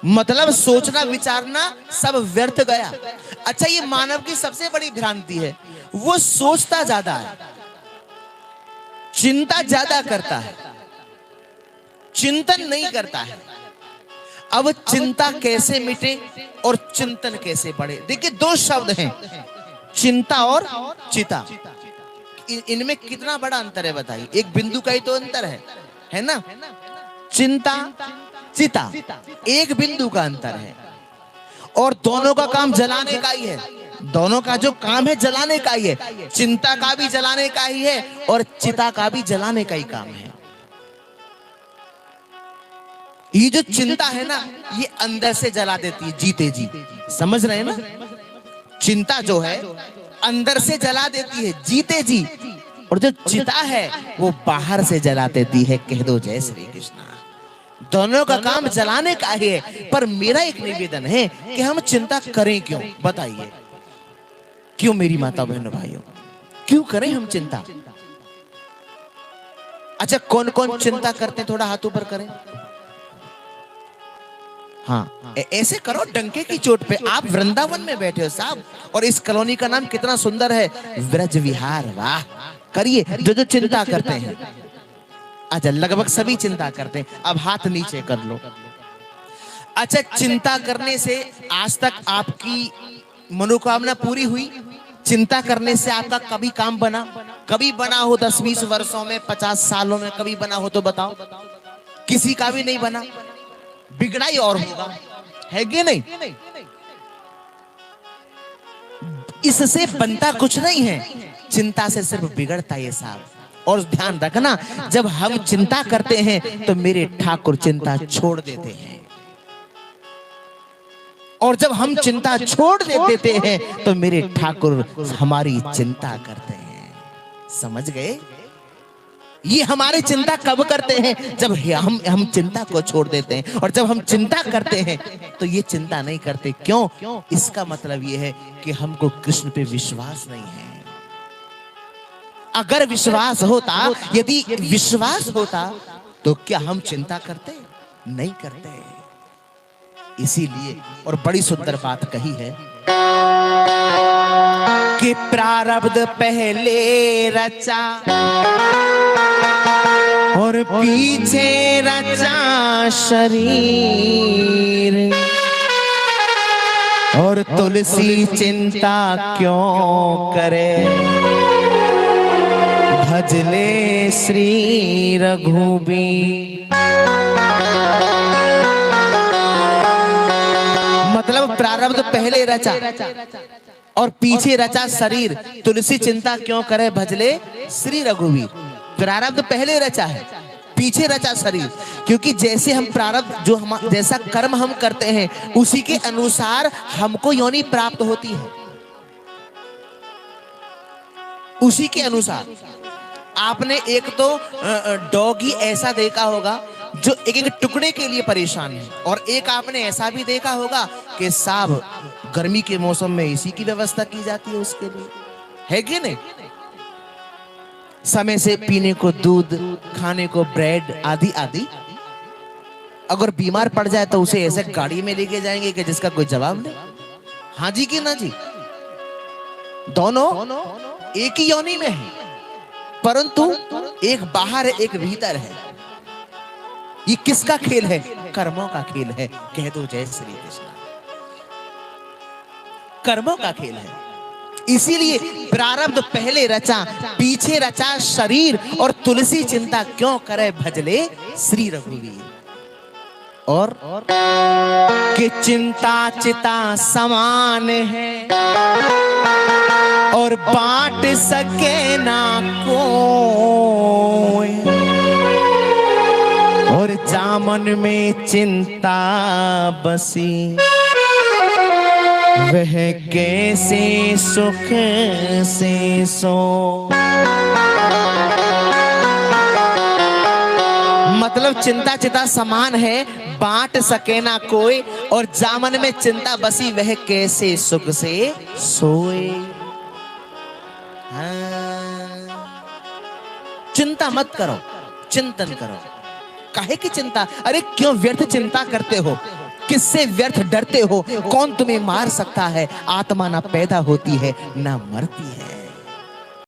मतलब सोचना विचारना सब व्यर्थ गया। अच्छा, ये मानव की सबसे बड़ी भ्रांति है, वो सोचता ज्यादा है, चिंता ज्यादा करता है, चिंतन नहीं करता है। अब चिंता कैसे मिटे और चिंतन कैसे बढ़े? देखिए, दो शब्द हैं, चिंता और चिता। इनमें कितना बड़ा अंतर है बताइए? एक बिंदु का ही तो अंतर है ना? चिंता चिता एक बिंदु का अंतर है, और दोनों का काम जलाने का ही है। दोनों का जो काम है जलाने का ही है। चिंता का भी जलाने का ही है और चिता का भी जलाने का ही काम है। ये जो चिंता है ना, ये अंदर से जला देती है जीते जी। समझ रहे हैं ना? चिंता जो है अंदर से जला देती है जीते जी, और जो चिता है वो बाहर से जला देती है। कह दो जय श्री कृष्ण। दोनों का काम जलाने का ही है। पर मेरा एक निवेदन है कि हम चिंता करें क्यों? बताइए क्यों मेरी माता बहनों भाइयों, क्यों करें हम चिंता? अच्छा, कौन कौन चिंता करते हैं? थोड़ा हाथ ऊपर करें। हाँ, ऐसे करो डंके की चोट पे। आप वृंदावन में बैठे हो साहब, और इस कॉलोनी का नाम कितना सुंदर है, व्रज विहार। वाह, करिए जो जो चिंता करते हैं। अच्छा, लगभग सभी चिंता करते हैं। अब हाथ नीचे कर लो। अच्छा, चिंता करने से आज तक आपकी मनोकामना पूरी हुई? चिंता करने से आपका कभी काम बना? कभी बना हो? 10-20 वर्षों में, 50 सालों में कभी बना हो तो बताओ? किसी का भी नहीं बना। बिगड़ा ही और होगा, है कि नहीं? इससे बनता कुछ नहीं है, चिंता से सिर्फ बिगड़ता ये साहब। और ध्यान रखना, जब हम चिंता करते हैं तो मेरे ठाकुर चिंता छोड़ देते हैं, और जब हम चिंता छोड़ देते हैं तो मेरे ठाकुर हमारी चिंता करते हैं। समझ गए? ये हमारी चिंता कब करते हैं? जब हम चिंता को छोड़ देते हैं। और जब हम चिंता करते हैं तो ये चिंता नहीं करते। क्यों? इसका मतलब ये है कि हमको कृष्ण पे विश्वास नहीं है। अगर विश्वास होता, यदि विश्वास होता, तो क्या हम चिंता करते? नहीं करते। इसीलिए, और बड़ी सुंदर बात कही है कि प्रारब्ध पहले रचा और पीछे रचा शरीर, और तुलसी चिंता क्यों करे, भजले श्री रघुबीर। मतलब प्रारब्ध पहले रचा और पीछे रचा शरीर, तुलसी चिंता क्यों करे, भजले श्री रघुबीर। प्रारब्ध पहले रचा है, पीछे रचा शरीर। क्योंकि जैसे हम प्रारब्ध, जो हम जैसा कर्म हम करते हैं, उसी के अनुसार हमको योनि प्राप्त होती है। उसी के अनुसार। आपने एक तो डॉगी ऐसा देखा होगा जो एक एक टुकड़े के लिए परेशान है, और एक आपने ऐसा भी देखा होगा कि साहब गर्मी के मौसम में एसी की व्यवस्था की जाती है उसके लिए, है कि नहीं? समय से पीने को दूध, खाने को ब्रेड आदि आदि। अगर बीमार पड़ जाए तो उसे ऐसे गाड़ी में लेके जाएंगे कि जिसका कोई जवाब नहीं। हाँ जी कि ना जी? दोनों एक ही योनि में है, परंतु एक बाहर है, एक भीतर है। ये किसका खेल है? कर्मों का खेल है। कह दो जय श्री कृष्ण। कर्मों का खेल है। इसीलिए प्रारब्ध पहले रचा, पीछे रचा शरीर, और तुलसी चिंता क्यों करे, भजले श्री रघुवीर। और कि चिंता चिता समान है और बांट सके ना कोई, और जामन में चिंता बसी, वह कैसे सुख से सो। मतलब चिंता चिता समान है, बांट सके ना कोई, और जामन में चिंता बसी, वह कैसे सुख से सोए। हाँ। चिंता मत करो, चिंतन करो। काहे की चिंता? अरे क्यों व्यर्थ चिंता करते हो? किससे व्यर्थ डरते हो? कौन तुम्हें मार सकता है? आत्मा ना पैदा होती है ना मरती है।